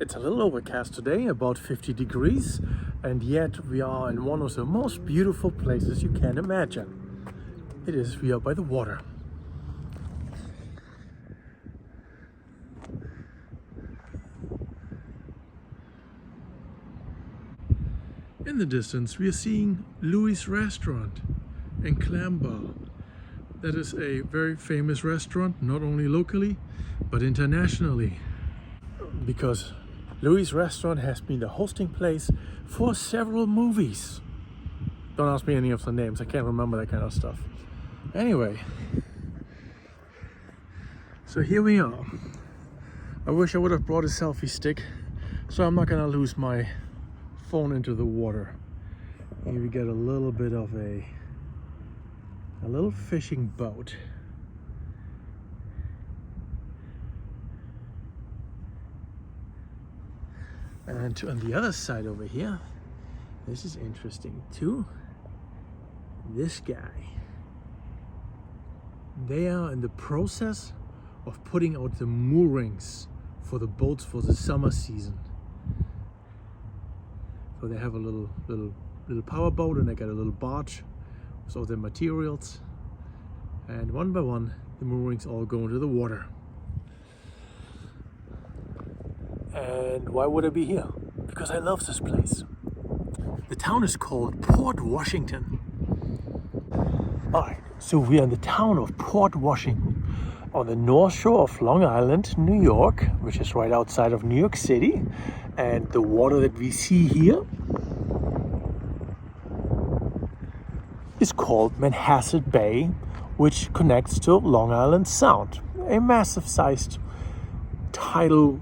It's a little overcast today, about 50 degrees, and yet we are in one of the most beautiful places you can imagine. We are by the water. In the distance we are seeing Louis' Restaurant and Clam Bar. That is a very famous restaurant, not only locally, but internationally. Because Louis' Restaurant has been the hosting place for several movies. Don't ask me any of the names, I can't remember that kind of stuff. Anyway, so here we are. I wish I would have brought a selfie stick, so I'm not gonna lose my phone into the water. Here we get a little bit of a little fishing boat. And on the other side over here, this is interesting too. This guy, they are in the process of putting out the moorings for the boats for the summer season. So they have a little power boat, and they got a little barge with all their materials, and one by one the moorings all go into the water. And why would I be here? Because I love this place. The town is called Port Washington. Alright, so we are in the town of Port Washington on the north shore of Long Island, New York, which is right outside of New York City. And the water that we see here is called Manhasset Bay, which connects to Long Island Sound, a massive sized tidal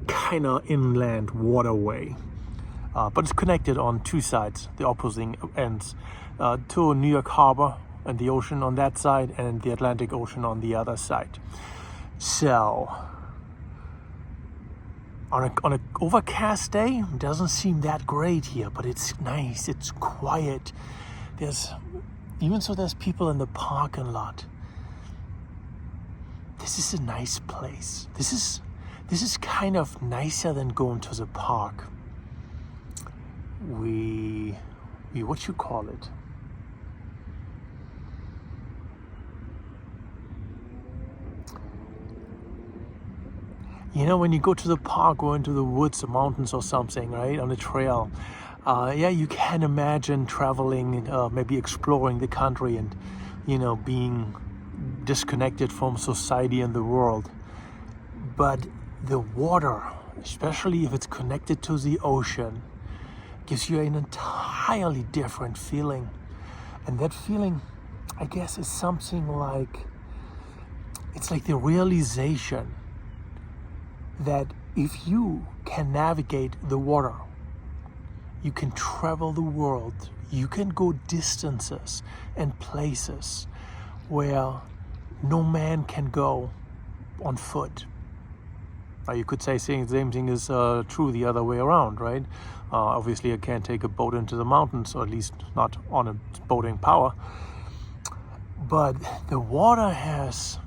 kind of inland waterway, but it's connected on two sides, the opposing ends, to New York Harbor and the ocean on that side, and the Atlantic Ocean on the other side. So on an overcast day, it doesn't seem that great here, but it's nice, it's quiet. There's people in the parking lot. This is a nice place. This is kind of nicer than going to the park. We what you call it? You know, when you go to the park or into the woods or mountains or something, right, on a trail, you can imagine traveling, maybe exploring the country and, being disconnected from society and the world. But the water, especially if it's connected to the ocean, gives you an entirely different feeling. And that feeling, I guess, is something like, it's like the realization that if you can navigate the water, you can travel the world, you can go distances and places where no man can go on foot. Now you could say the same thing is true the other way around, right? Obviously I can't take a boat into the mountains, or at least not on a boating power. But the water has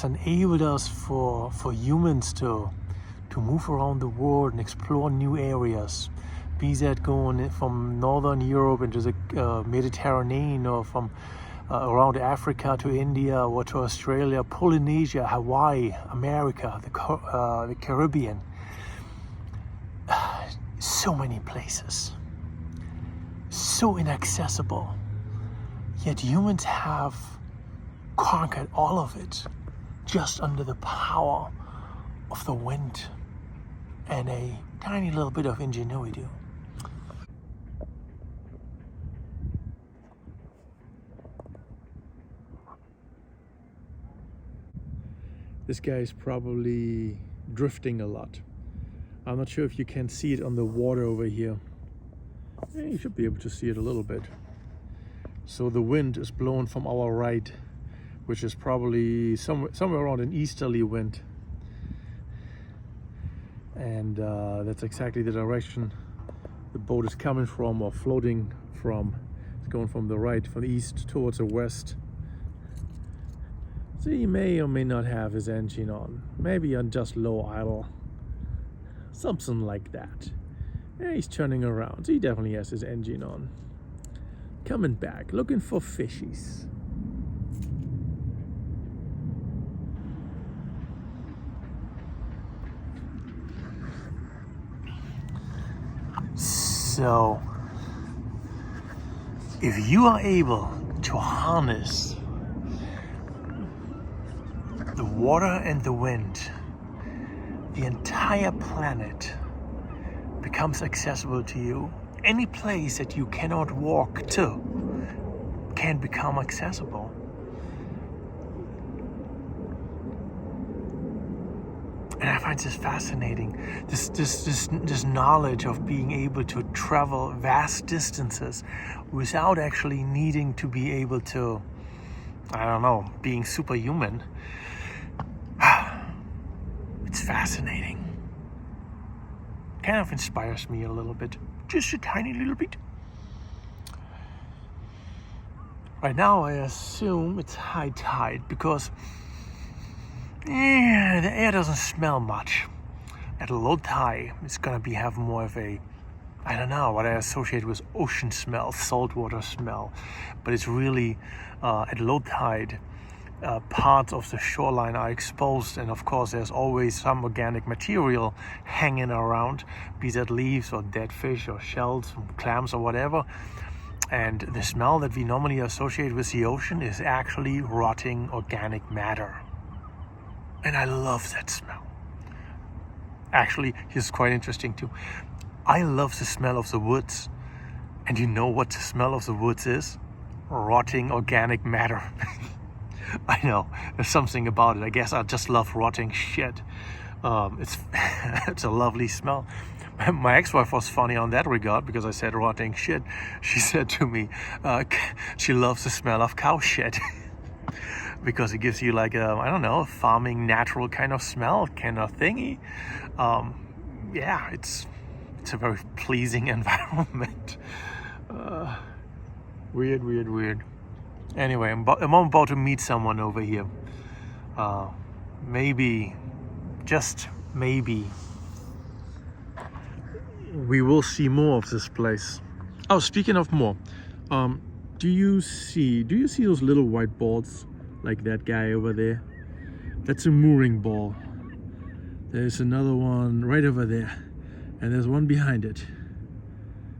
enabled us for humans to move around the world and explore new areas. Be that going from Northern Europe into the Mediterranean, or from around Africa to India, or to Australia, Polynesia, Hawaii, America, the Caribbean. So many places. So inaccessible. Yet humans have conquered all of it just under the power of the wind and a tiny little bit of ingenuity. This guy is probably drifting a lot. I'm not sure if you can see it on the water over here. You should be able to see it a little bit. So the wind is blowing from our right, which is probably somewhere around an easterly wind. And that's exactly the direction the boat is coming from, or floating from. It's going from the right, from the east towards the west. So he may or may not have his engine on, maybe on just low idle. something like that. And he's turning around. So he definitely has his engine on. Coming back, looking for fishies. So, if you are able to harness the water and the wind, the entire planet becomes accessible to you. Any place that you cannot walk to can become accessible. And I find this fascinating. This knowledge of being able to travel vast distances without actually needing to be able to, I don't know, being superhuman. It's fascinating. Kind of inspires me a little bit. Just a tiny little bit. Right now I assume it's high tide because the air doesn't smell much. At low tide it's gonna have more of a, I don't know, what I associate with ocean smell, saltwater smell. But it's really at low tide, parts of the shoreline are exposed, and of course there's always some organic material hanging around, be that leaves or dead fish or shells, clams or whatever. And the smell that we normally associate with the ocean is actually rotting organic matter. And I love that smell. Actually, it's quite interesting too. I love the smell of the woods. And you know what the smell of the woods is? Rotting organic matter. I know, there's something about it. I guess I just love rotting shit. It's a lovely smell. My ex-wife was funny on that regard because I said rotting shit. She said to me, she loves the smell of cow shit. Because it gives you like a, I don't know, a farming natural kind of smell, kind of thingy. Yeah, it's a very pleasing environment. Weird. Anyway, I'm about to meet someone over here. Maybe, just maybe, we will see more of this place. Oh, speaking of more, do you see those little white balls like that guy over there? That's a mooring ball. There's another one right over there, and there's one behind it.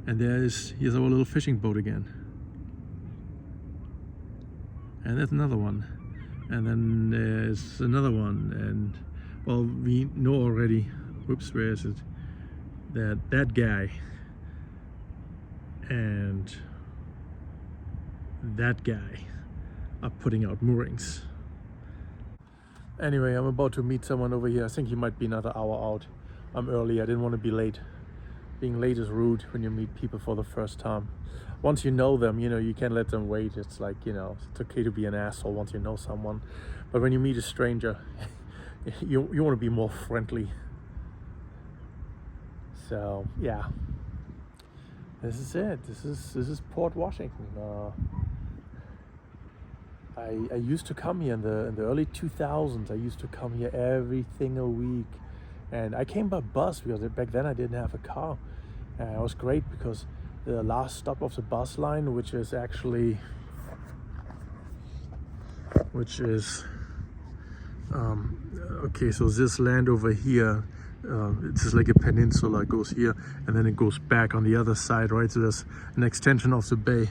And here's our little fishing boat again. And there's another one, and then there's another one, and well, we know already, whoops, where is it, that guy and that guy are putting out moorings. Anyway, I'm about to meet someone over here. I think he might be another hour out. I'm early, I didn't want to be late. Being late is rude when you meet people for the first time. Once you know them, you can't let them wait. It's like, it's okay to be an asshole once you know someone. But when you meet a stranger, you want to be more friendly. So, yeah. This is it. This is Port Washington. I used to come here in the early 2000s. I used to come here every single week. And I came by bus because back then I didn't have a car. And it was great because the last stop of the bus line, which is okay, so this land over here, it's just like a peninsula. It goes here and then it goes back on the other side, right? So there's an extension of the bay,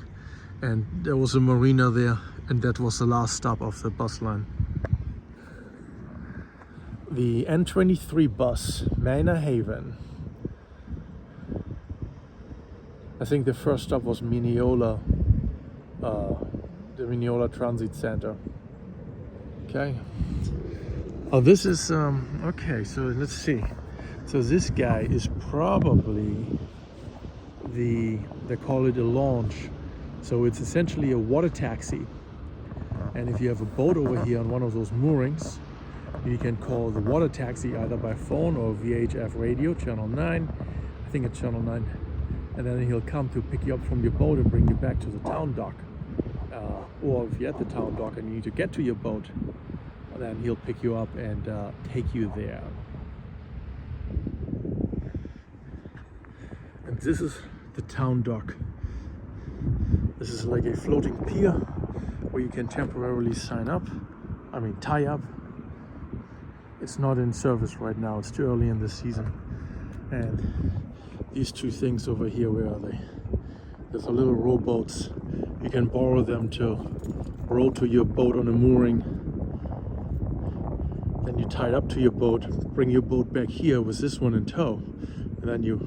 and there was a marina there, and that was the last stop of the bus line. The N23 bus, Manhasset. I think the first stop was Mineola, the Mineola Transit Center. Okay. Oh, this is, okay, so let's see. So this guy is probably they call it a launch. So it's essentially a water taxi. And if you have a boat over here on one of those moorings, you can call the water taxi either by phone or VHF radio, channel 9. I think it's channel 9. And then he'll come to pick you up from your boat and bring you back to the town dock. Or if you're at the town dock and you need to get to your boat, then he'll pick you up and take you there. And this is the town dock. This is like a floating pier where you can temporarily tie up. It's not in service right now, it's too early in the season. And these two things over here, where are they? There's a little rowboats. You can borrow them to row to your boat on a mooring. Then you tie it up to your boat, bring your boat back here with this one in tow, and then you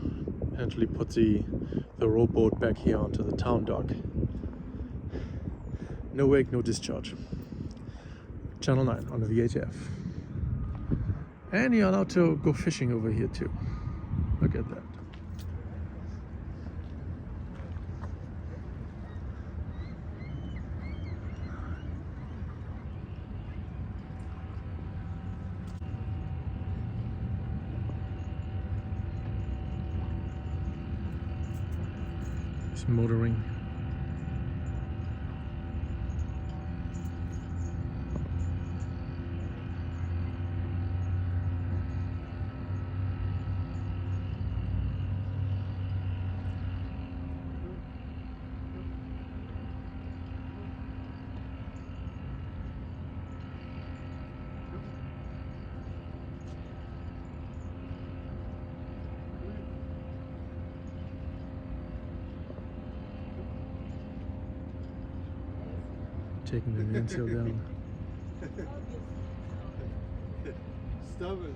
eventually put the rowboat back here onto the town dock. No wake, no discharge. Channel 9 on the VHF. And you're allowed to go fishing over here too. Look at that. It's motoring. Taking the mainsail down. Stubborn.